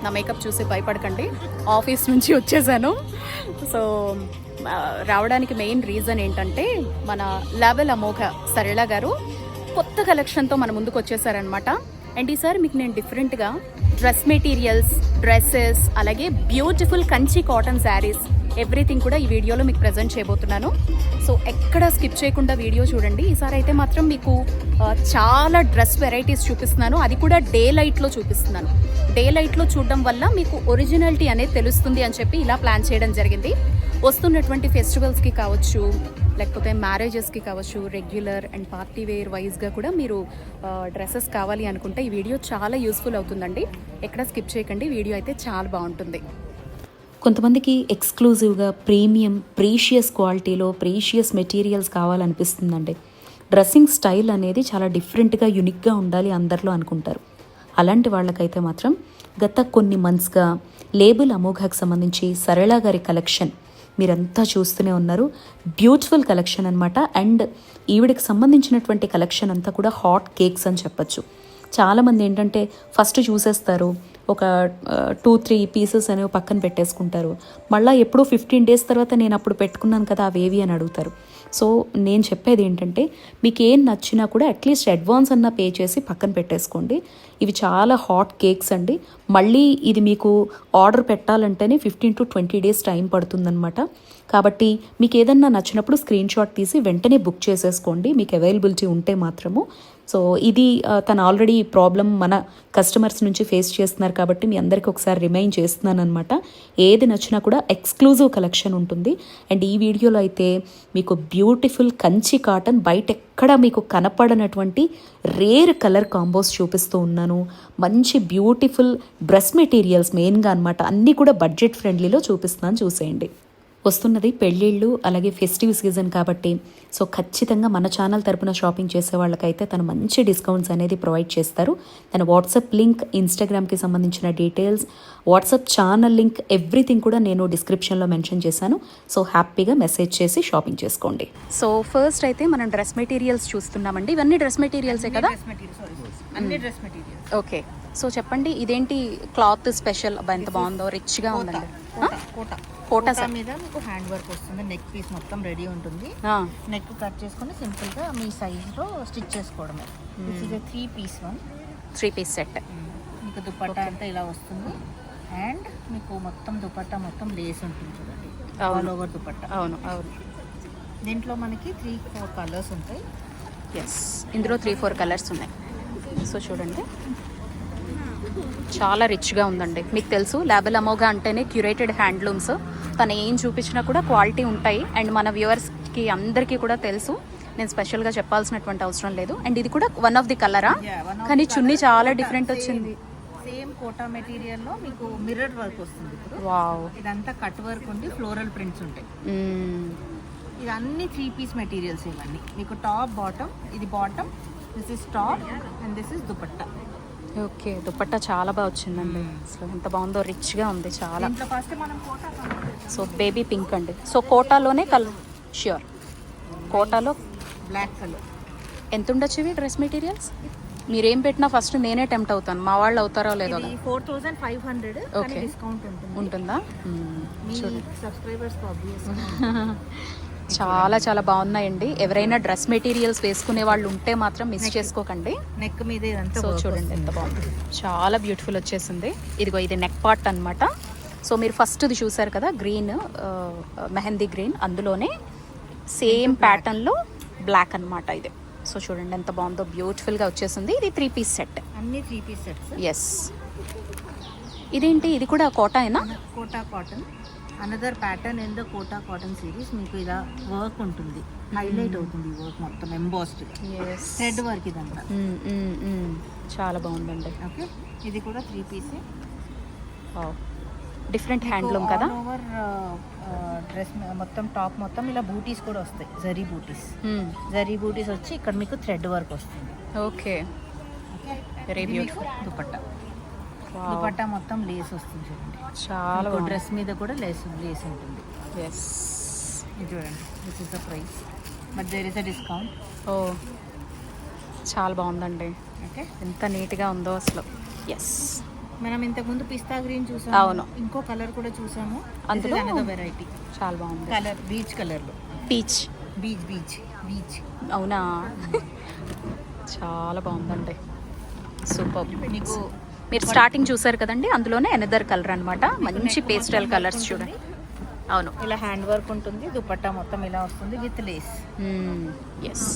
నా మేకప్ చూసి భయపడకండి, ఆఫీస్ నుంచి వచ్చేసాను. సో రావడానికి మెయిన్ రీజన్ ఏంటంటే మన లాబెల్ అమోఘ సరళ గారు కొత్త కలెక్షన్తో మన ముందుకు వచ్చేసారనమాట. అండ్ ఈసారి మీకు నేను డిఫరెంట్గా డ్రెస్ మెటీరియల్స్, డ్రెస్సెస్, అలాగే beautiful Kanchi cotton saris everything కూడా ఈ వీడియోలో మీకు ప్రజెంట్ చేయబోతున్నాను. సో ఎక్కడ స్కిప్ చేయకుండా వీడియో చూడండి. ఈసారి అయితే మాత్రం మీకు చాలా డ్రెస్ వెరైటీస్ చూపిస్తున్నాను, అది కూడా డే లైట్లో చూపిస్తున్నాను. డే లైట్లో చూడడం వల్ల మీకు ఒరిజినాలిటీ అనేది తెలుస్తుంది అని చెప్పి ఇలా ప్లాన్ చేయడం జరిగింది. వస్తున్నటువంటి ఫెస్టివల్స్కి కావచ్చు, లేకపోతే మ్యారేజెస్కి కావచ్చు, రెగ్యులర్ అండ్ పార్టీ వేర్ వైజ్గా కూడా మీరు డ్రెస్సెస్ కావాలి అనుకుంటే ఈ వీడియో చాలా యూస్ఫుల్ అవుతుందండి. ఎక్కడ స్కిప్ చేయకండి, వీడియో అయితే చాలా బాగుంటుంది. కొంతమందికి ఎక్స్క్లూజివ్గా ప్రీమియం ప్రీషియస్ క్వాలిటీలో ప్రీషియస్ మెటీరియల్స్ కావాలనిపిస్తుందండి. డ్రెస్సింగ్ స్టైల్ అనేది చాలా డిఫరెంట్గా యునిక్గా ఉండాలి అందరిలో అనుకుంటారు. అలాంటి వాళ్ళకైతే మాత్రం గత కొన్ని మంత్స్గా లేబుల్ అమోఘాకి సంబంధించి సరళ గారి కలెక్షన్ మీరంతా చూస్తూనే ఉన్నారు. బ్యూటిఫుల్ కలెక్షన్ అనమాట. అండ్ ఈవిడికి సంబంధించినటువంటి కలెక్షన్ అంతా కూడా హాట్ కేక్స్ అని చెప్పచ్చు. చాలామంది ఏంటంటే ఫస్ట్ చూసేస్తారు, ఒక 2-3 పీసెస్ అనేవి పక్కన పెట్టేసుకుంటారు. మళ్ళీ ఎప్పుడో 15 days తర్వాత నేను అప్పుడు పెట్టుకున్నాను కదా అవేవి అని అడుగుతారు. సో నేను చెప్పేది ఏంటంటే మీకు ఏం నచ్చినా కూడా అట్లీస్ట్ అడ్వాన్స్ అన్న పే చేసి పక్కన పెట్టేసుకోండి. ఇవి చాలా హాట్ కేక్స్ అండి. మళ్ళీ ఇది మీకు ఆర్డర్ పెట్టాలంటేనే 15 to 20 days టైం పడుతుందన్నమాట. కాబట్టి మీకు ఏదన్నా నచ్చినప్పుడు స్క్రీన్ షాట్ తీసి వెంటనే బుక్ చేసేసుకోండి, మీకు అవైలబిలిటీ ఉంటే మాత్రము. సో ఇది తను ఆల్రెడీ ప్రాబ్లం మన కస్టమర్స్ నుంచి ఫేస్ చేస్తున్నారు కాబట్టి మీ అందరికీ ఒకసారి రిమైండ్ చేస్తున్నాను అనమాట. ఏది నచ్చినా కూడా ఎక్స్క్లూజివ్ కలెక్షన్ ఉంటుంది. అండ్ ఈ వీడియోలో అయితే మీకు బ్యూటిఫుల్ కంచి కాటన్ బయట ఎక్కడ మీకు కనపడనటువంటి రేర్ కలర్ కాంబోస్ చూపిస్తూ ఉన్నాను. మంచి బ్యూటిఫుల్ డ్రెస్ మెటీరియల్స్ మెయిన్గా అనమాట, అన్నీ కూడా బడ్జెట్ ఫ్రెండ్లీలో చూపిస్తున్నాను, చూసేయండి. వస్తున్నది పెళ్ళిళ్ళు అలాగే ఫెస్టివ్ సీజన్ కాబట్టి సో ఖచ్చితంగా మన ఛానల్ తరపున షాపింగ్ చేసే వాళ్ళకైతే తను మంచి డిస్కౌంట్స్ అనేది ప్రొవైడ్ చేస్తారు. తన వాట్సాప్ లింక్, ఇన్స్టాగ్రామ్కి సంబంధించిన details, WhatsApp channel link everything కూడా నేను డిస్క్రిప్షన్లో మెన్షన్ చేశాను. సో హ్యాపీగా మెసేజ్ చేసి షాపింగ్ చేసుకోండి. సో ఫస్ట్ అయితే మనం డ్రెస్ మెటీరియల్స్ చూస్తున్నామండి. ఇవన్నీ డ్రెస్ మెటీరియల్సే కదా? ఓకే. సో చెప్పండి, ఇదేంటి క్లాత్ స్పెషల్? ఎంత బాగుందో, రిచ్గా ఉందండి. కోటా మీద మీకు హ్యాండ్ వర్క్ వస్తుంది. నెక్ పీస్ మొత్తం రెడీ ఉంటుంది. నెక్ కట్ చేసుకుని సింపుల్ గా మీ సైజ్ లో స్టిచ్ చేసుకోవడమే. This is 3 piece set. మీకు దుపట్టా అంతా ఇలా వస్తుంది. అండ్ మీకు మొత్తం దుపట్టా మొత్తం లేస్ ఉంటుంది చూడండి, ఆల్ ఓవర్ దుపట్టా. అవును అవును. దీంట్లో మనకి 3-4 కలర్స్ ఉంటాయి. ఎస్, ఇందులో 3-4 కలర్స్ ఉన్నాయి. సో చూడండి, చాలా రిచ్గా ఉందండి. మీకు తెలుసు లాబెల్ అమోఘ అంటేనే క్యూరేటెడ్ హ్యాండ్లూమ్స్. తను ఏం చూపించినా కూడా క్వాలిటీ ఉంటాయి. అండ్ మన వ్యూవర్స్కి అందరికీ కూడా తెలుసు, నేను స్పెషల్గా చెప్పాల్సినటువంటి అవసరం లేదు. అండ్ ఇది కూడా వన్ ఆఫ్ ది కలరా, కానీ చున్నీ చాలా డిఫరెంట్ వచ్చింది. సేమ్ కోటా మెటీరియల్ లో మీకు మిర్రర్ వర్క్ వస్తుంది. వావ్, ఇదంతా కట్ వర్క్ ఉండి ఫ్లోరల్ ప్రింట్స్ ఉంటాయి. ఇది అన్ని 3 piece మెటీరియల్స్. ఇవన్నీ మీకు టాప్ బాటమ్, ఇది bottom, this is top and this is dupatta. Okay, dupatta చాలా బాగా వచ్చిందండి. అసలు ఎంత బాగుందో, రిచ్గా ఉంది చాలా. సో బేబీ పింక్ అండి. సో కోటాలోనే కలర్ ష్యూర్, కోటాలో బ్లాక్ కలర్. ఎంత ఉండొచ్చు ఇవి డ్రెస్ మెటీరియల్స్? మీరేం పెట్టినా ఫస్ట్ నేనే టెంప్ట్ అవుతాను, మా వాళ్ళు అవుతారో లేదో. 4500. ఓకే, డిస్కౌంట్ ఉంటుందా? సబ్స్క్రైబర్స్ చాలా చాలా బాగున్నాయండి. ఎవరైనా డ్రెస్ మెటీరియల్స్ వేసుకునే వాళ్ళు ఉంటే మాత్రం మిస్ చేసుకోకండి. నెక్ మీద సో చూడండి ఎంత బాగుంది, చాలా బ్యూటిఫుల్ వచ్చేసింది. ఇదిగో ఇది నెక్ పార్ట్ అనమాట. సో మీరు ఫస్ట్ది చూసారు కదా, గ్రీన్, మెహందీ గ్రీన్, అందులోనే సేమ్ ప్యాటర్న్లో బ్లాక్ అనమాట ఇది. సో చూడండి ఎంత బాగుందో, బ్యూటిఫుల్గా వచ్చేసింది. ఇది 3 piece సెట్, అన్ని 3 piece సెట్స్. ఎస్. ఇదేంటి, ఇది కూడా కోటాయేనా? Kota cotton, another pattern in the Kota cotton series. మీకు ఇలా వర్క్ ఉంటుంది, హైలైట్ అవుతుంది వర్క్ మొత్తం ఎంబాస్డ్ థ్రెడ్ వర్క్ ఇదంతా. చాలా బాగుందండి. ఓకే, ఇది కూడా 3 piece. డిఫరెంట్ హ్యాండ్లూమ్ కదా. ఓవర్ డ్రెస్ మొత్తం టాప్ మొత్తం ఇలా బూటీస్ కూడా వస్తాయి, జరీ బూటీస్. జరీ బూటీస్ వచ్చి ఇక్కడ మీకు థ్రెడ్ వర్క్ వస్తుంది. Okay, very beautiful. దుపట్టా మొత్తం లేస్ వస్తుంది చూడండి, చాలా డ్రెస్ మీద కూడా లేస్ ఉంటుంది. ఎస్, ఇది చూడండి, this is the price, but there is a discount. ఓ చాలా బాగుందండి. ఓకే, ఎంత నీట్గా ఉందో అసలు. ఎస్, మనం ఇంతకు ముందు పిస్తా గ్రీన్ చూసాము. అవును. ఇంకో కలర్ కూడా చూసాము. అందులో వెరైటీ చాలా బాగుంది. కలర్ బీచ్ కలర్ లో. Peach beach beach beach. అవునా? చాలా బాగుందండి. సూపర్. మీకు మీరు స్టార్టింగ్ చూసారు కదండి, అందులోనే ఎనదర్ కలర్ అన్నమాట. మంచి పేస్టల్ కలర్స్ చూడండి. అవును. ఇలా హ్యాండ్ వర్క్ ఉంటుంది. దుపట్టా మొత్తం ఇలా వస్తుంది విత్ లేస్. ఎస్,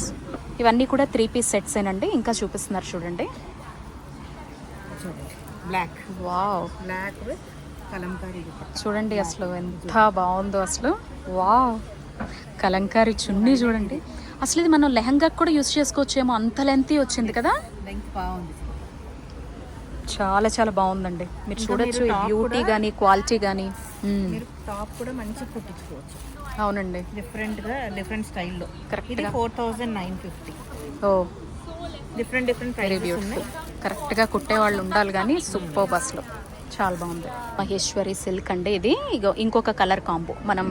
ఇవన్నీ కూడా 3 పీస్ సెట్స్ ఏనండి. ఇంకా చూపిస్తున్నారు చూడండి. చూడండి black. Wow, black with Kalamkari dupatta. చూడండి అసలు ఎంత బాగుందో అసలు. వావ్, కలంకారీ చున్నీ చూడండి. అసలు ఇది మనం లెహంగా కూడా యూస్ చేసుకోవచ్చేమో, అంత లెంతీ వచ్చింది కదా. లెంగ్త్ బాగుంది. చాలా చాలా బాగుందండి. మీరు ఇంకా చూడొచ్చు మీరు టాప్ బ్యూటీ కూడా- కానీ క్వాలిటీ కానీ. మీరు టాప్ కూడా మంచిగా కుట్టించుకోవచ్చు. అవునండి. డిఫరెంట్ స్టైల్లో. Correct ఇది గా. 4950. ఓ, డిఫరెంట్ వెరీ ప్రైజెస్ బ్యూటిఫుల్. ఉన్నాయి. కరెక్ట్గా కుట్టే వాళ్ళు ఉండాలి కానీ సూపర్ బస్లో చాలా బాగుంది. మహేశ్వరి సిల్క్ అండి ఇది. ఇగో ఇంకొక కలర్ కాంబో. మనం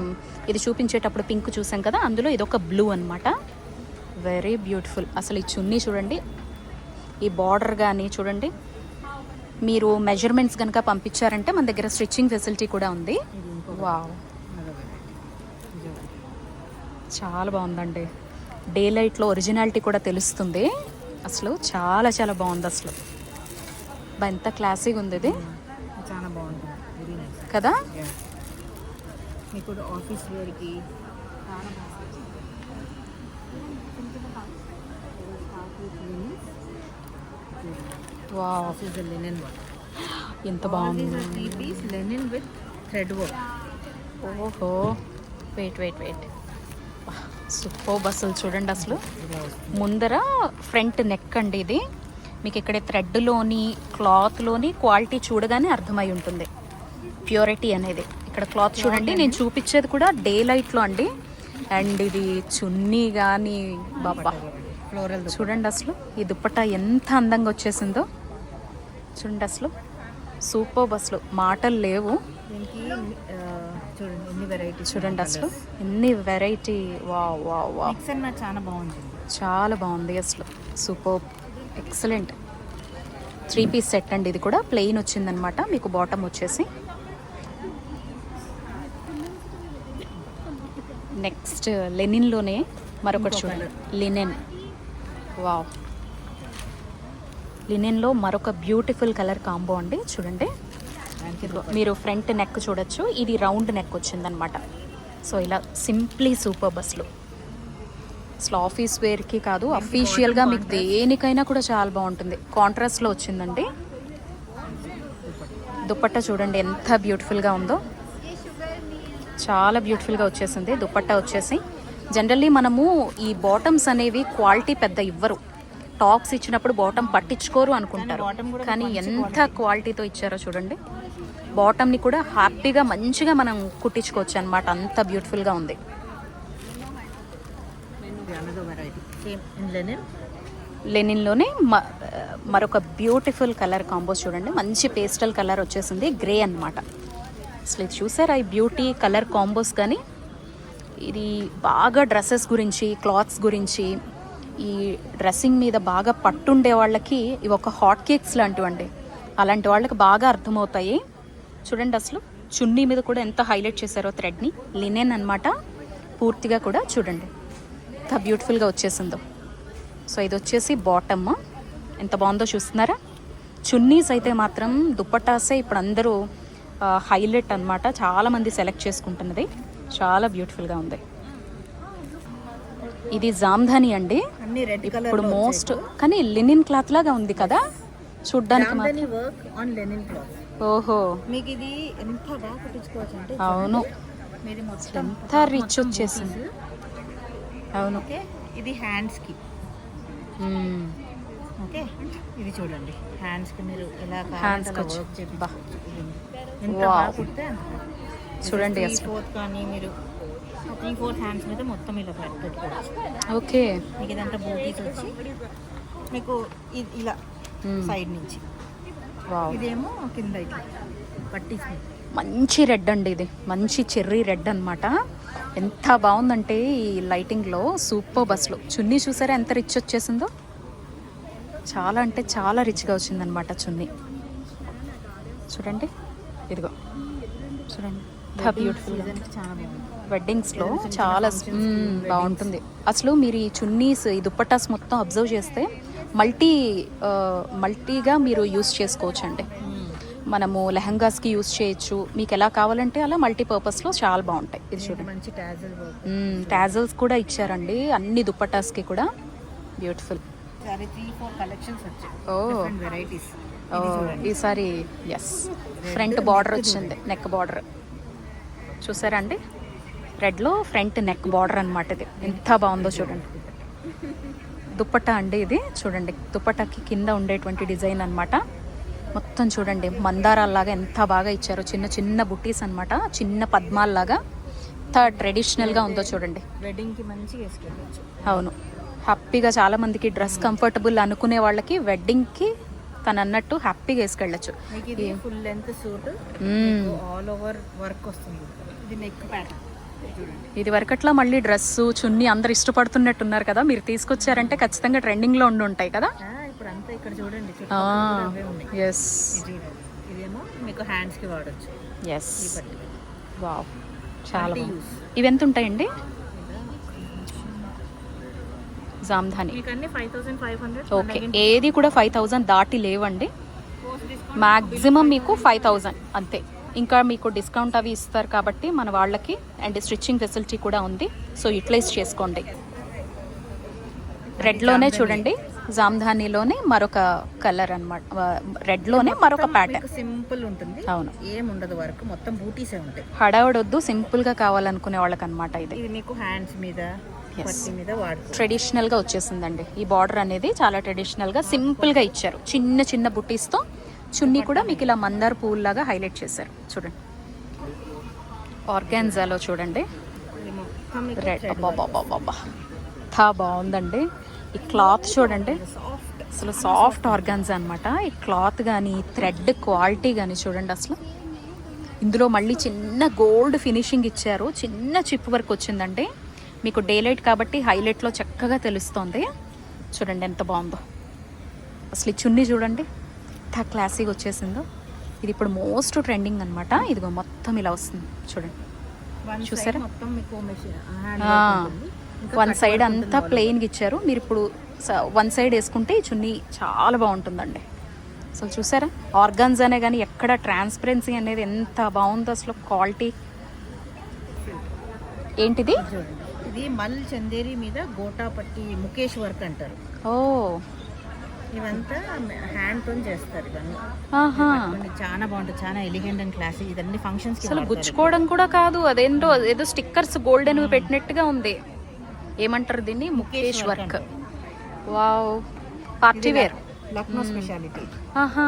ఇది చూపించేటప్పుడు పింక్ చూసాం కదా, అందులో ఇదొక బ్లూ అన్నమాట. Very beautiful. అసలు ఈ చున్నీ చూడండి, ఈ బార్డర్ కానీ చూడండి. మీరు మెజర్మెంట్స్ కనుక పంపించారంటే మన దగ్గర స్టిచ్చింగ్ ఫెసిలిటీ కూడా ఉంది. వావ్, చాలా బాగుందండి. డే లైట్లో ఒరిజినాలిటీ కూడా తెలుస్తుంది. అసలు చాలా చాలా బాగుంది అసలు. ఎంత క్లాసీగా ఉంది ఇది చాలా బాగుంటుంది. వెరీ నైస్ కదా. మీకు కూడా ఆఫీస్ వేర్కి చాలా వావ్, ఆఫీస్ లెనిన్ వర్క్. ఎంత బాగుంది. 3 piece linen with thread work. ఓహో, వెయిట్ వెయిట్ వెయిట్. సూపర్ బస్సులు చూడండి అసలు. ముందర ఫ్రంట్ నెక్ అండి ఇది. మీకు ఇక్కడ థ్రెడ్లోని క్లాత్లోని క్వాలిటీ చూడగానే అర్థమై ఉంటుంది ప్యూరిటీ అనేది. ఇక్కడ క్లాత్ చూడండి, నేను చూపించేది కూడా డే లైట్లో అండి. అండ్ ఇది చున్నీ కానీ బాబా ఫ్లోరల్ చూడండి అసలు. ఈ దుప్పట్టా ఎంత అందంగా వచ్చేసిందో చూడండి అసలు. సూపర్ బస్సులు, మాటలు లేవు. దీనికి చూడండి ఎన్ని వెరైటీస్. చూడండి అసలు ఎన్ని variety. Wow wow wow, mix అన్న చాలా బాగుంటుంది. చాలా బాగుంది అసలు. Super, excellent. 3 పీస్ సెట్ అండి ఇది కూడా. ప్లెయిన్ వచ్చిందనమాట. మీకు బాటమ్ వచ్చేసి. నెక్స్ట్ లెనిన్లోనే మరొకటి చూడండి, లినెన్. వావ్, లినెన్లో మరొక బ్యూటిఫుల్ కలర్ కాంబో అండి. చూడండి, మీరు ఫ్రంట్ నెక్ చూడొచ్చు. ఇది రౌండ్ నెక్ వచ్చిందనమాట. సో ఇలా సింప్లీ సూపర్ బస్సులు. అసలు ఆఫీస్ వేర్కి కాదు, అఫీషియల్గా మీకు దేనికైనా కూడా చాలా బాగుంటుంది. కాంట్రాస్ట్లో వచ్చిందండి. దుపట్టా చూడండి ఎంత బ్యూటిఫుల్గా ఉందో. చాలా బ్యూటిఫుల్గా వచ్చేసింది దుపట్టా వచ్చేసి. జనరల్లీ మనము ఈ బాటమ్స్ అనేవి క్వాలిటీ పెద్ద ఇవ్వరు. టాప్స్ ఇచ్చినప్పుడు బాటమ్ పట్టించుకోరు అనుకుంటారు, కానీ ఎంత క్వాలిటీతో ఇచ్చారో చూడండి. బాటమ్ని కూడా హ్యాపీగా మంచిగా మనం కుట్టించుకోవచ్చు అనమాట. అంత బ్యూటిఫుల్గా ఉంది. లెనిన్లోనే మరొక బ్యూటిఫుల్ కలర్ కాంబోస్ చూడండి. మంచి పేస్టల్ కలర్ వచ్చేసింది, గ్రే అన్నమాట. అసలు ఇది చూసారా ఈ బ్యూటీ కలర్ కాంబోస్. కానీ ఇది బాగా డ్రెస్సెస్ గురించి, క్లాత్స్ గురించి, ఈ డ్రెస్సింగ్ మీద బాగా పట్టుండే వాళ్ళకి ఇవి ఒక హాట్ కేక్స్ లాంటివండి. అలాంటి వాళ్ళకి బాగా అర్థమవుతాయి. చూడండి అసలు చున్నీ మీద కూడా ఎంత హైలైట్ చేశారో థ్రెడ్ని. లినెన్ అన్నమాట పూర్తిగా కూడా. చూడండి ఎంత బ్యూటిఫుల్గా వచ్చేసిందో. సో ఇది వచ్చేసి బాటమ్. ఎంత బాగుందో చూస్తున్నారా. చున్నీస్ అయితే మాత్రం దుప్పటాసే ఇప్పుడు అందరూ హైలైట్ అన్నమాట. చాలామంది సెలెక్ట్ చేసుకుంటున్నది. చాలా బ్యూటిఫుల్గా ఉంది. ఇది జామ్ధాని అండి. ఇప్పుడు మోస్ట్ కానీ లినిన్ క్లాత్ లాగా ఉంది కదా చూడ్డానికి. ఓహో, మీకు ఇది ఎంత బాగా కుట్టించుకోవచ్చు అంటే అవును, మీరు మొత్తం ఎంత రిచ్ వచ్చేసింది. అవును. ఓకే, ఇది హ్యాండ్స్కి. ఓకే, ఇది చూడండి హ్యాండ్స్కి మీరు ఎలా హ్యాండ్స్కి వర్క్ వచ్చి చేపించుకోవచ్చు. ఎంత Wow. బాగా కుడితే అంత చూడండి 3/4 కానీ మీరు 3/4 హ్యాండ్స్ మీద మొత్తం ఇలా పెట్టుకోవచ్చు. ఓకే. మీకు ఇదంతా బూటీస్ వచ్చి మీకు ఇలా సైడ్ నుంచి. వావ్, ఇదేమో కింద ఇట్లా పట్టీస్. మంచి రెడ్ అండి ఇది. మంచి చెర్రీ రెడ్ అన్నమాట. ఎంత బాగుందంటే ఈ లైటింగ్లో సూపర్ బస్లో. చున్నీ చూసారా ఎంత రిచ్ వచ్చేసిందో. చాలా అంటే చాలా రిచ్గా వచ్చిందనమాట చున్నీ. చూడండి, ఇదిగో చూడండి, బ్యూటిఫుల్. చాలా బాగుంది. వెడ్డింగ్స్లో చాలా బాగుంటుంది. అసలు మీరు ఈ చున్నీస్, ఈ దుప్పటాస్ మొత్తం అబ్జర్వ్ చేస్తే మల్టీగా మీరు యూస్ చేసుకోవచ్చు అండి. మనము లెహంగాస్కి యూస్ చేయొచ్చు, మీకు ఎలా కావాలంటే అలా మల్టీపర్పస్లో చాలా బాగుంటాయి. ఇది చూడండి, మంచి టాజల్ వర్క్. టాజల్స్ కూడా ఇచ్చారండి అన్ని దుప్పటాస్కి కూడా. బ్యూటిఫుల్. 3-4 కలెక్షన్స్ వచ్చాయి, ఓ డిఫరెంట్ వెరైటీస్. ఈసారి ఎస్, ఫ్రంట్ బార్డర్ వచ్చింది, నెక్ బార్డర్ చూసారా అండి, రెడ్లో ఫ్రంట్ నెక్ బార్డర్ అనమాట. ఇది ఎంత బాగుందో చూడండి. దుప్పట్టా అండి ఇది చూడండి, దుప్పట్టాకి కింద ఉండేటువంటి డిజైన్ అనమాట. మొత్తం చూడండి మందారాల్లాగా ఎంత బాగా ఇచ్చారో, చిన్న చిన్న బుట్టీస్ అనమాట, చిన్న పద్మాల్లాగా ఎంత ట్రెడిషనల్గా ఉందో చూడండి. వెడ్డింగ్కి మంచిగా వేసుకోవచ్చు. అవును, హ్యాపీగా చాలా మందికి డ్రెస్ కంఫర్టబుల్ అనుకునే వాళ్ళకి వెడ్డింగ్కి తను అన్నట్టు హ్యాపీగా వేసుకెళ్ళచ్చు. ఇది full length suit, all over work వస్తుంది. ఇది నెక్ ప్యాటర్న్ చూడండి. ఇది వరకట్లా మళ్ళీ డ్రెస్సు చున్నీ అందరు ఇష్టపడుతున్నట్టున్నారు కదా, మీరు తీసుకొచ్చారంటే ఖచ్చితంగా ట్రెండింగ్లో ఉండి ఉంటాయి కదా. ఇప్పుడు అంతా ఇక్కడ చూడండి, ఎస్, ఇదేమో మీకు హ్యాండ్స్ కి వాడచ్చు. ఎస్, వావ్, చాలా ఇవి ఎంత ఉంటాయండి? జామ్ధాని అన్ని 5500. ఓకే, ఏది కూడా 5000 దాటి లేవండి. మ్యాక్సిమం మీకు 5000 అంతే. ఇంకా మీకు డిస్కౌంట్ అవి ఇస్తారు కాబట్టి మన వాళ్ళకి, అండ్ స్టిచ్చింగ్ ఫెసిలిటీ కూడా ఉంది, సో యూటిలైజ్ చేసుకోండి. రెడ్లోనే చూడండి, జామ్ధానీలోనే మరొక కలర్ అనమాట, రెడ్లోనే మరొక ప్యాటర్న్. సింపుల్ ఉంటుంది, అవును, ఏం ఉండదు వర్క్, మొత్తం బూటీసే ఉంటాయి. హడావడొద్దు, సింపుల్గా కావాలనుకునే వాళ్ళకి అనమాట ఇది. ఇది మీకు హ్యాండ్స్ మీద, పట్టి మీద వాడుకో. ట్రెడిషనల్గా వచ్చేసిందండి. ఈ బార్డర్ అనేది చాలా ట్రెడిషనల్గా సింపుల్గా ఇచ్చారు, చిన్న చిన్న బుట్టీస్తో. చున్నీ కూడా మీకు ఇలా మందార పువ్వులాగా హైలైట్ చేశారు చూడండి. ఆర్గాన్జాలో చూడండి, రెడ్, అబ్బాబ్బాబ్బా ఎంత బాగుందండి. ఈ క్లాత్ చూడండి, అసలు సాఫ్ట్ ఆర్గాన్జా అనమాట. ఈ క్లాత్ కానీ థ్రెడ్ క్వాలిటీ కానీ చూడండి అసలు. ఇందులో మళ్ళీ చిన్న గోల్డ్ ఫినిషింగ్ ఇచ్చారు, చిన్న చిప్ వర్క్ వచ్చిందండి. మీకు డే లైట్ కాబట్టి హైలైట్లో చక్కగా తెలుస్తోంది. చూడండి ఎంత బాగుందో అసలు. ఈ చున్నీ చూడండి ఎంత క్లాసీగా వచ్చేసిందో. ఇది ఇప్పుడు మోస్ట్ ట్రెండింగ్ అనమాట. ఇదిగో మొత్తం ఇలా వస్తుంది చూడండి, చూసారా? వన్ సైడ్ అంతా ప్లెయిన్గా ఇచ్చారు. మీరు ఇప్పుడు వన్ సైడ్ వేసుకుంటే ఈ చున్నీ చాలా బాగుంటుందండి. అసలు చూసారా, ఆర్గాన్జానే కానీ ఎక్కడ ట్రాన్స్పరెన్సీ అనేది ఎంత బాగుందో అసలు. క్వాలిటీ ఏంటిది? ఇది మల్ చందేరి మీద గోటా పట్టి ముఖేష్ వర్క్ అంటారు. ఓ, ఇవంతా హ్యాండ్ తో చేస్తారు. ఇవన్నీ చాలా బాగుంటుంది, చాలా ఎలిగెంట్ అండ్ క్లాసీ. ఇదన్నీ ఫంక్షన్స్ కి అసలు గుచ్చుకోవడం కూడా కాదు, అదేంటో ఏదో స్టిక్కర్స్ గోల్డెన్ పెట్టినట్టుగా ఉంది. ఏమంటారు దీన్ని? Mukesh work. Wow, party wear, Lucknow speciality. ఆహా,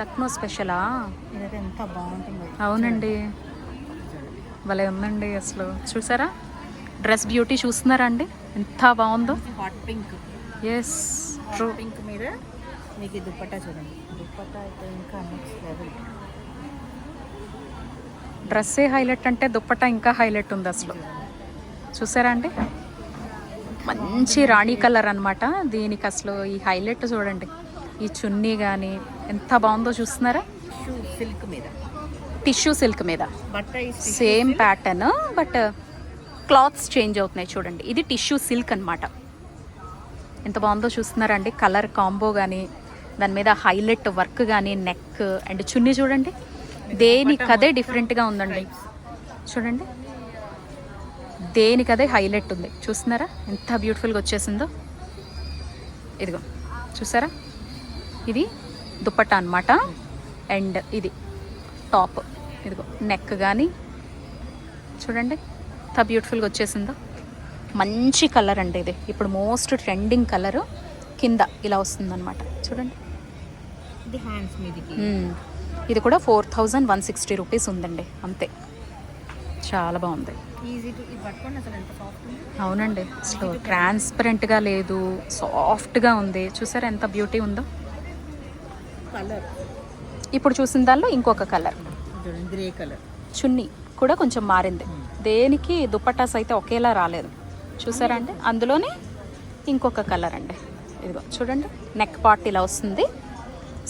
లక్నో స్పెషలా? ఇదైతే ఎంత బాగుంటుంది. అవునండి, భలే ఉందండి అసలు. చూసారా డ్రెస్ బ్యూటీ, చూస్తున్నారా అండి ఎంత బాగుందో. Hot pink. Yes, true. Pink మీద మీకు దుప్పట్టా చూడండి. దుప్పట్టా అయితే ఇంకా నెక్స్ట్ లెవెల్. డ్రెస్సే హైలైట్ అంటే దుప్పట్టా ఇంకా హైలైట్ ఉంది అసలు. చూసారా అండి, మంచి రాణి కలర్ అనమాట దీనికి. అసలు ఈ హైలైట్ చూడండి, ఈ చున్నీ కానీ ఎంత బాగుందో చూస్తున్నారా. సిల్క్ మీద, టిష్యూ సిల్క్ మీద బట్ట same pattern, but clothes change అవుతున్నాయి చూడండి. ఇది టిష్యూ సిల్క్ అనమాట. ఎంత బాగుందో చూస్తున్నారండి, కలర్ కాంబో కానీ, దాని మీద హైలైట్ వర్క్ కానీ, నెక్ అండ్ చున్నీ చూడండి, దేనికదే డిఫరెంట్గా ఉందండి. చూడండి, దేనికదే హైలైట్ ఉంది. చూస్తున్నారా ఎంత బ్యూటిఫుల్గా వచ్చేసిందో. ఇదిగో చూసారా, ఇది దుప్పట్టా అనమాట, అండ్ ఇది టాప్. ఇదిగో నెక్ కానీ చూడండి ఎంత బ్యూటిఫుల్గా వచ్చేసిందో. మంచి కలర్ అండి ఇది, ఇప్పుడు మోస్ట్ ట్రెండింగ్ కలర్. కింద ఇలా వస్తుందన్నమాట చూడండి. ఇది హ్యాండ్స్ మీదకి. ఇది కూడా 4160 రూపీస్ ఉందండి అంతే. చాలా బాగుంది. అవునండి, అసలు ట్రాన్స్పరెంట్గా లేదు, సాఫ్ట్గా ఉంది. చూసారా ఎంత బ్యూటీ ఉందో. కలర్ ఇప్పుడు చూసిన దానిలో ఇంకొక కలర్, గ్రే కలర్. చున్నీ కూడా కొంచెం మారింది. దేనికి దుప్పటాస్ అయితే ఒకేలా రాలేదు. చూసారా అండి, అందులోనే ఇంకొక కలర్ అండి. ఇదిగో చూడండి, నెక్ పార్ట్ ఇలా వస్తుంది,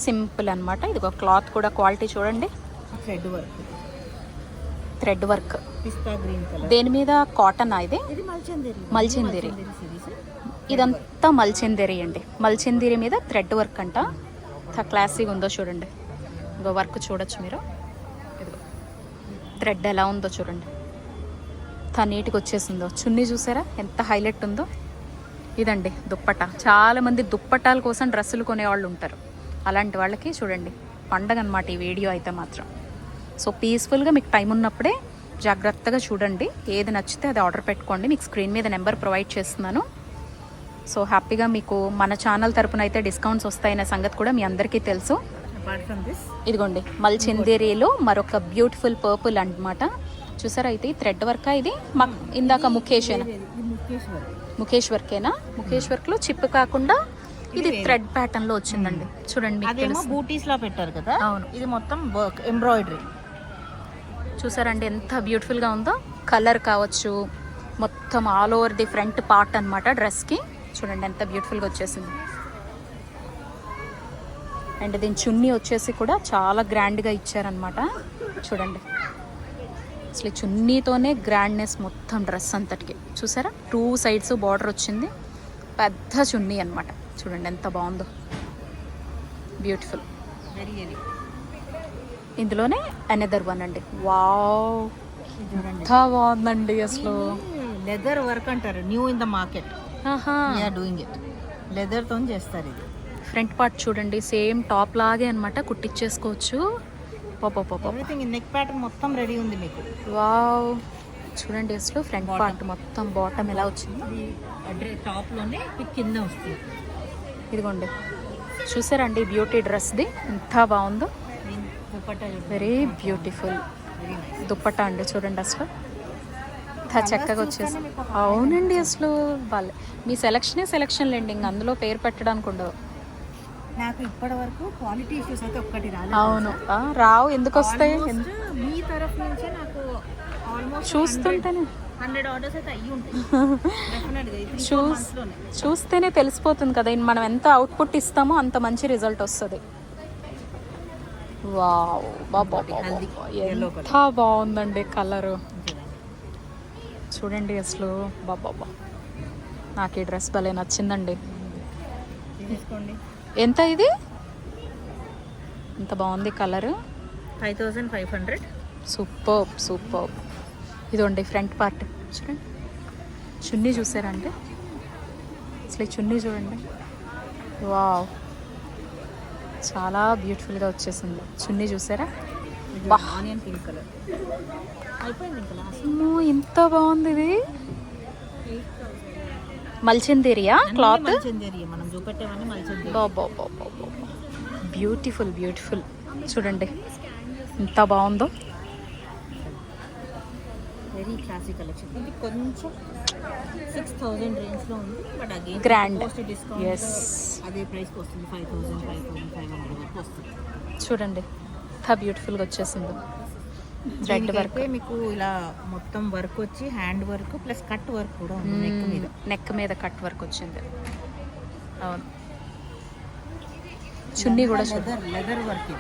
సింపుల్ అనమాట. ఇదిగో క్లాత్ కూడా క్వాలిటీ చూడండి, థ్రెడ్ వర్క్, థ్రెడ్ వర్క్. పిస్తా గ్రీన్ కలర్. దేని మీద కాటన్ ఇది? ఇది మల్చందేరి. సిరీస్. ఇదంతా మల్చందేరి అండి. మల్చందేరి మీద థ్రెడ్ వర్క్ అంట. ఎంత క్లాసీగా ఉందో చూడండి. ఇగో వర్క్ చూడొచ్చు మీరు. ఇదిగో థ్రెడ్ ఎలా ఉందో చూడండి, ఎంత నీట్గా వచ్చేసిందో. చున్నీ చూసారా ఎంత హైలైట్ ఉందో. ఇదండి దుప్పట. చాలామంది దుప్పటాల కోసం డ్రెస్సులు కొనేవాళ్ళు ఉంటారు. అలాంటి వాళ్ళకి చూడండి పండగ అనమాట ఈ వీడియో అయితే మాత్రం. సో పీస్ఫుల్గా మీకు టైం ఉన్నప్పుడే జాగ్రత్తగా చూడండి. ఏది నచ్చితే అది ఆర్డర్ పెట్టుకోండి. మీకు స్క్రీన్ మీద నెంబర్ ప్రొవైడ్ చేస్తున్నాను. సో హ్యాపీగా మీకు మన ఛానల్ తరపున అయితే డిస్కౌంట్స్ వస్తాయనే సంగతి కూడా మీ అందరికీ తెలుసు. ఇదిగోండి మల్చందేరిలో మరొక బ్యూటిఫుల్ పర్పుల్ అన్నమాట. చూసారా, అయితే థ్రెడ్ వర్క్. ఇది ఇందాక ముఖేష్ వర్కేనా? ముఖేష్ వర్క్ లో చిప్ కాకుండా ఇది థ్రెడ్ ప్యాటర్న్ లో వచ్చిందండి. చూడండి, అదేమో బూటీస్ లా పెట్టారు కదా. అవును, ఇది మొత్తం వర్క్, ఎంబ్రాయిడరీ. చూసారండి ఎంత బ్యూటిఫుల్ గా ఉందో. కలర్ కావచ్చు, మొత్తం all over the front part అనమాట డ్రెస్ కి. చూడండి ఎంత బ్యూటిఫుల్ గా వచ్చేసింది. అండ్ దీని చున్నీ వచ్చేసి కూడా చాలా గ్రాండ్ గా ఇచ్చారనమాట. చూడండి అసలు చున్నీతోనే గ్రాండ్నెస్ మొత్తం డ్రెస్ అంతటికి. చూసారా, 2 సైడ్స్ బార్డర్ వచ్చింది. పెద్ద చున్నీ అనమాట. చూడండి ఎంత బాగుందో, బ్యూటిఫుల్. ఇందులోనే అనదర్ వన్ అండి. వావ్, ఎంత బాగుందండి అసలు. లెదర్ వర్క్ అంటారు, new in the market. Doing it leather తో చేస్తారు. ఇది ఫ్రంట్ పార్ట్ చూడండి, సేమ్ టాప్ లాగే అనమాట, కుట్టించేసుకోవచ్చు. ఎవ్రీథింగ్ నెక్ ప్యాటర్న్ మొత్తం రెడీ ఉంది మీకు. వావ్, చూడండి అసలు ఫ్రంట్ పార్ట్ మొత్తం బాటమ్ ఎలా వచ్చింది. టాప్ లోనే కింద వస్తుంది. ఇదిగోండి చూసారండి బ్యూటీ డ్రెస్ది ఎంత బాగుందో. వెరీ బ్యూటిఫుల్ దుప్పట్టా అండి. చూడండి అసలు ఎంత చక్కగా వచ్చేసి. అవునండి అసలు వాళ్ళ మీ సెలక్షన్ లేండి, ఇంక అందులో పేరు పెట్టడానికి ఉండవు. నాకు ఇప్పటి వరకు క్వాలిటీ ఇష్యూస్ అయితే ఒక్కటి రాలేదు. అవును, రావు. ఎందుకు వస్తాయి? మీ తరఫు నుంచే నాకు ఆల్మోస్ట్ చూస్తుంటేనే 100 ఆర్డర్స్ అయితే అయ్యి ఉంటాయి. చూస్తేనే తెలిసిపోతుంది కదా మనం ఎంత అవుట్పుట్ ఇస్తామో అంత మంచి రిజల్ట్ వస్తుంది. వావ్, బాబా ఎంత బాగుందండి కలరు. చూడండి అసలు బాబా, నాకు ఈ డ్రెస్ భలే నచ్చిందండి. తీసుకోండి. ఎంత ఇది? ఎంత బాగుంది కలర్. 5500. సూపర్. ఇదిగోండి ఫ్రంట్ పార్ట్ చూడండి. చున్నీ చూసారంటే అసలు ఈ చున్నీ చూడండి. వావ్, చాలా బ్యూటిఫుల్గా వచ్చేసింది చున్నీ. చూసారా, ఆనియన్ పింక్ కలర్ అయిపోయింది. ఎంత బాగుంది ఇది. మల్చందేరియా క్లాత్. మనం చూపెట్టేవన్నీ మల్చందేరి. బ్యూటిఫుల్. చూడండి ఎంత బాగుందో. Very classic collection. ఇది కొంచెం 6000 రేంజ్ లో ఉంది, బట్ అగైన్ గ్రాండ్ డిస్కౌంట్ అదే ప్రైస్ కి వస్తుంది. 5500 వరకు వస్తుంది. చూడండి ఎంత బ్యూటిఫుల్గా వచ్చేసిందో. థ్రెడ్ వర్క్ మీకు ఇలా మొత్తం వర్క్ వచ్చి hand work plus cut work కూడా ఉంది. నెక్ మీద కట్ వర్క్ వచ్చింది. అవును, చున్నీ కూడా లెదర్ వర్క్.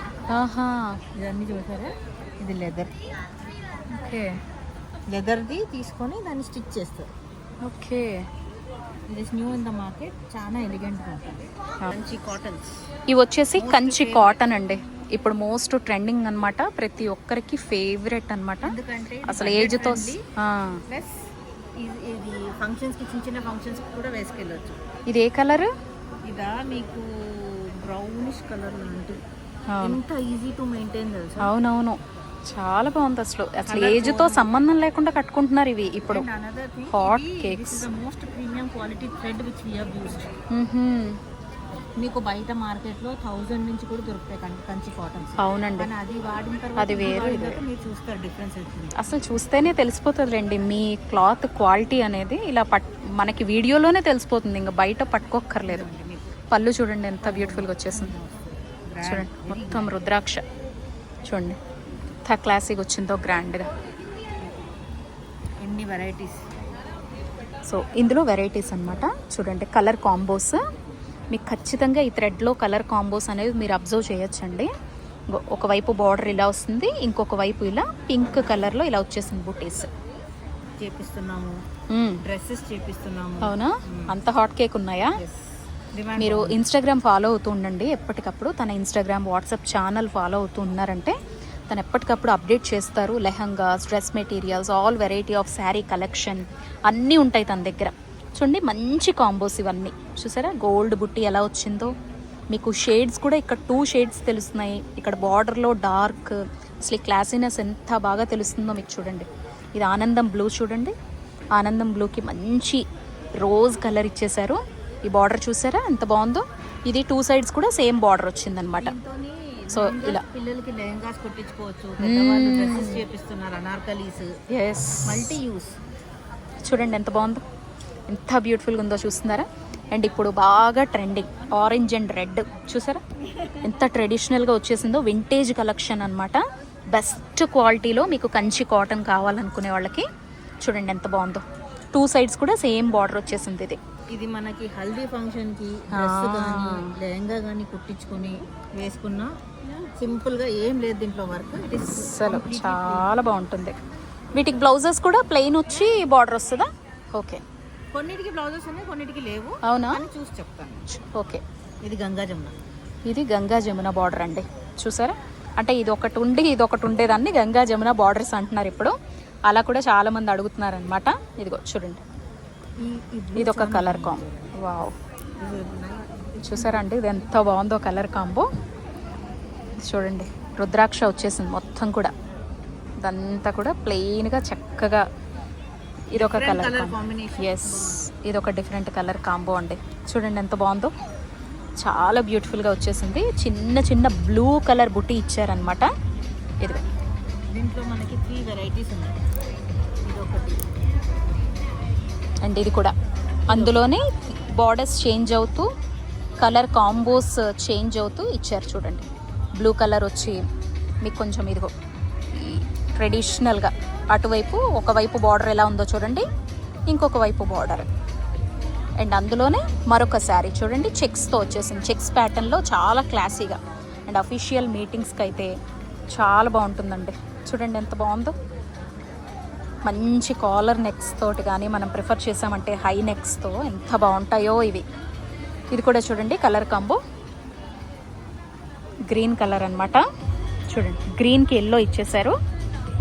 ఇదన్నీ చూసారా, ఇది లెదర్. ఓకే, లెదర్ది తీసుకొని దాన్ని స్టిచ్ చేస్తారు. ఓకే, ఇది న్యూ ఇన్ ద మార్కెట్. చాలా ఎలిగెంట్గా ఉంటుంది. కంచి కాటన్స్. ఇవి వచ్చేసి కంచి కాటన్ అండి. ఇప్పుడు మోస్ట్ ట్రెండింగ్ అన్నమాట, ప్రతి ఒక్కరికి ఫేవరెట్ అన్నమాట. అసలు ఏజ్తో ప్లస్ ఇది ఫంక్షన్స్కి, చిన్న ఫంక్షన్స్కి కూడా వేసుకెళ్ళచ్చు. ఇది ఏ కలర్? ఇదా మీకు బ్రౌనిష్ కలర్ ఉంటుంది. ఎంత ఈజీ టు మెయింటైన్ తెలుసు. అవునవును, చాలా బాగుంది అసలు ఏజ్తో సంబంధం లేకుండా కట్టుకుంటున్నారు ఇవి ఇప్పుడు. Hot cakes. Most premium quality thread which we have used. మీకు బయట మార్కెట్లో 1000 నుంచి కూడా దొరుకుతాయి కంచి కాటన్స్. అవునండి, అది వాడిన తర్వాత అది వేరు. మీరు చూస్తారు డిఫరెన్స్. అసలు చూస్తేనే తెలిసిపోతుంది రండి మీ క్లాత్ క్వాలిటీ అనేది. ఇలా మనకి వీడియోలోనే తెలిసిపోతుంది, ఇంకా బయట పట్టుకోక్కర్లేదు. పళ్ళు చూడండి ఎంత బ్యూటిఫుల్గా వచ్చేసింది. చూడండి మొత్తం రుద్రాక్ష. చూడండి ఎంత క్లాసిక్ వచ్చిందో గ్రాండ్గా. ఎన్ని వెరైటీస్. సో ఇందులో వెరైటీస్ అన్నమాట. చూడండి కలర్ కాంబోస్. మీకు ఖచ్చితంగా ఈ థ్రెడ్లో కలర్ కాంబోస్ అనేవి మీరు అబ్జర్వ్ చేయొచ్చండి. ఒకవైపు బార్డర్ ఇలా వస్తుంది, ఇంకొక వైపు ఇలా పింక్ కలర్లో ఇలా వచ్చేసింది బుటీస్ చేపిస్తున్నాము, డ్రెస్సెస్ చేపిస్తున్నాము. అవునా? అంత హాట్ కేక్ ఉన్నాయా? మీరు ఇన్స్టాగ్రామ్ ఫాలో అవుతూ ఉండండి ఎప్పటికప్పుడు. తన ఇన్స్టాగ్రామ్, వాట్సాప్ ఛానల్ ఫాలో అవుతూ ఉన్నారంటే తను ఎప్పటికప్పుడు అప్డేట్ చేస్తారు. Lehengas, dress materials, all variety of sari collection అన్నీ ఉంటాయి తన దగ్గర. చూడండి మంచి కాంబోస్ ఇవన్నీ. చూసారా గోల్డ్ బుట్టి ఎలా వచ్చిందో. మీకు షేడ్స్ కూడా ఇక్కడ 2 షేడ్స్ తెలుస్తున్నాయి. ఇక్కడ బార్డర్లో డార్క్, అసలు క్లాసీనెస్ ఎంత బాగా తెలుస్తుందో మీకు చూడండి. ఇది ఆనందం బ్లూ చూడండి. ఆనందం బ్లూకి మంచి రోజ్ కలర్ ఇచ్చేసారు. ఈ బార్డర్ చూసారా ఎంత బాగుందో. ఇది 2 సైడ్స్ కూడా సేమ్ బార్డర్ వచ్చిందనమాట. సో ఇలా పిల్లలకి లెహంగాస్ కుట్టించుకోవచ్చు, పెద్దవాళ్ళు డ్రెస్సెస్ చేపిస్తున్నారు, అనార్కలీస్. Yes, multi use. చూడండి ఎంత బాగుందో, ఎంత బ్యూటిఫుల్గా ఉందో చూస్తున్నారా. అండ్ ఇప్పుడు బాగా ట్రెండింగ్ ఆరెంజ్ అండ్ రెడ్ చూసారా ఎంత ట్రెడిషనల్గా వచ్చేసిందో. వింటేజ్ కలెక్షన్ అనమాట. బెస్ట్ క్వాలిటీలో మీకు కంచి కాటన్ కావాలనుకునే వాళ్ళకి చూడండి ఎంత బాగుందో. 2 సైడ్స్ కూడా సేమ్ బార్డర్ వచ్చేసింది. ఇది మనకి హల్దీ ఫంక్షన్ కి డ్రెస్ కానీ లెహంగా కానీ కుట్టించుకొని వేసుకున్నా సింపుల్గా ఏం లేదు దీంట్లో వర్క్. అసలు చాలా బాగుంటుంది. వీటికి బ్లౌజెస్ కూడా ప్లెయిన్ వచ్చి బార్డర్ వస్తుందా? ఓకే, కొన్నిటికి బ్లౌజెస్ ఉన్నాయి, కొన్నిటికి లేవు. అవునా? చూసి చెప్తాను. ఓకే, ఇది గంగా జమున. ఇది గంగా జమున బార్డర్ అండి. చూసారా, అంటే ఇది ఒకటి ఉండి ఇది ఒకటి ఉండేదాన్ని గంగా జమున బార్డర్స్ అంటున్నారు ఇప్పుడు. అలా కూడా చాలా మంది అడుగుతున్నారు అనమాట. ఇదిగో చూడండి, ఇది ఒక కలర్ కాంబో. వావ్, చూసారా అండి ఇది ఎంత బాగుందో కలర్ కాంబో. చూడండి రుద్రాక్ష వచ్చేసింది మొత్తం కూడా. ఇదంతా కూడా ప్లెయిన్గా చక్కగా ఇదొక కలర్ కాంబినేషన్. ఎస్, ఇది ఒక డిఫరెంట్ కలర్ కాంబో అండి. చూడండి ఎంత బాగుందో, చాలా బ్యూటిఫుల్గా వచ్చేసింది. చిన్న చిన్న బ్లూ కలర్ బుట్టి ఇచ్చారనమాట. ఇది దీంట్లో మనకి 3 వెరైటీస్ ఉన్నాయి. ఇది ఒకటి, అండ్ ఇది కూడా అందులోనే బార్డర్స్ చేంజ్ అవుతూ కలర్ కాంబోస్ చేంజ్ అవుతూ ఇచ్చారు. చూడండి బ్లూ కలర్ వచ్చి మీకు కొంచెం ఇదిగో ట్రెడిషనల్గా అటువైపు ఒకవైపు బార్డర్ ఎలా ఉందో చూడండి, ఇంకొక వైపు బార్డర్. అండ్ అందులోనే మరొక శారీ చూడండి చెక్స్తో వచ్చేసింది. చెక్స్ ప్యాటర్న్లో చాలా క్లాసీగా. అండ్ అఫీషియల్ మీటింగ్స్కి అయితే చాలా బాగుంటుందండి. చూడండి ఎంత బాగుందో. మంచి కాలర్ నెక్స్ తోటి కానీ మనం ప్రిఫర్ చేసామంటే హై నెక్స్తో ఎంత బాగుంటాయో ఇవి. ఇది కూడా చూడండి కలర్ కాంబో, గ్రీన్ కలర్ అనమాట. చూడండి గ్రీన్కి ఎల్లో ఇచ్చేసారు.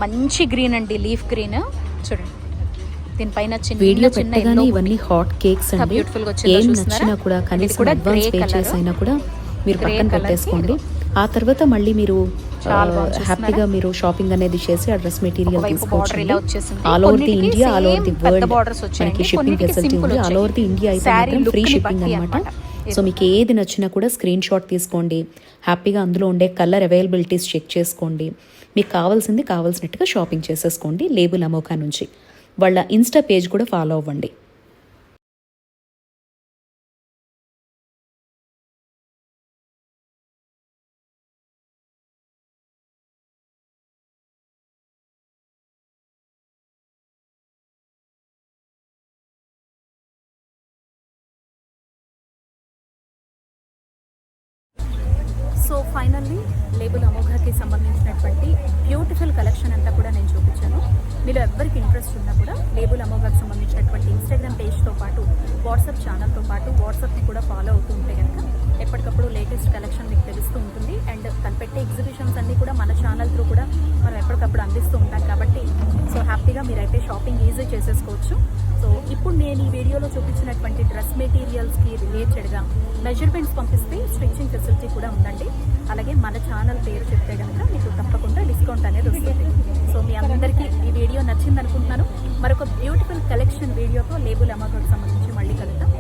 మంచి గ్రీన్ అండి, లీఫ్ గ్రీన్. చూడండి దీనిపైన వీడియో పెట్టగానే ఇవన్నీ హాట్ కేక్స్ అండి. ఏం నచ్చినా కూడా కనీసం అడ్వాన్స్ పే చేసైనా కూడా మీరు పక్కన పెట్టేసుకోండి. ఆ తర్వాత మళ్ళీ మీరు హ్యాపీగా మీరు షాపింగ్ అనేది చేసి ఆ డ్రెస్ మెటీరియల్ తీసుకోవచ్చు. All over the India, all over the world మనకి షిప్పింగ్ ఫెసిలిటీ ఉంది. ఆల్ ఓవర్ ది ఇండియా అయితే మాత్రం ఫ్రీ షిప్పింగ్ అనమాట. సో మీకు ఏది నచ్చినా కూడా స్క్రీన్ షాట్ తీసుకోండి. హ్యాపీగా అందులో ఉండే కలర్ అవైలబిలిటీస్ చెక్ చేసుకోండి. మీకు కావాల్సినట్టుగా షాపింగ్ చేసేసుకోండి. లేబుల్ అమోకా నుంచి వాళ్ళ ఇన్స్టా పేజ్ కూడా ఫాలో అవ్వండి. సో ఫైనల్లీ లేబుల్ అమోఘాకి సంబంధించినటువంటి బ్యూటిఫుల్ కలెక్షన్ అంతా కూడా నేను చూపించాను. మీలో ఎవరికి ఇంట్రెస్ట్ ఉన్నా కూడా లేబుల్ అమోఘాకి సంబంధించినటువంటి ఇన్స్టాగ్రామ్ పేజ్తో పాటు వాట్సాప్ ఛానల్తో పాటు వాట్సాప్ని కూడా ఫాలో అవుతూ ఉంటే కనుక ఎప్పటికప్పుడు లేటెస్ట్ కలెక్షన్ మీకు తెలుస్తూ ఉంటుంది. అండ్ తను పెట్టే ఎగ్జిబిషన్స్ అన్నీ కూడా మన ఛానల్ త్రూ కూడా మనం ఎప్పటికప్పుడు అందిస్తూ ఉంటాం కాబట్టి సో హ్యాపీగా మీరైతే షాపింగ్ ఈజీ చేసేసుకోవచ్చు. సో ఇప్పుడు నేను ఈ వీడియోలో చూపించినటువంటి డ్రెస్ మెటీరియల్స్కి రిలేటెడ్గా మెజర్మెంట్స్ పంపిస్తే స్టిచ్చింగ్ ఫెసిలిటీ కూడా ఉందండి. అలాగే మన ఛానల్ పేరు చెప్తే కనుక మీకు తప్పకుండా డిస్కౌంట్ అనేది వస్తుంది. సో మీ అందరికీ ఈ వీడియో నచ్చింది అనుకుంటున్నాను. మరొక బ్యూటిఫుల్ కలెక్షన్ వీడియోతో లేబుల్ అమోఘాకి సంబంధించి మళ్ళీ కలుద్దాం.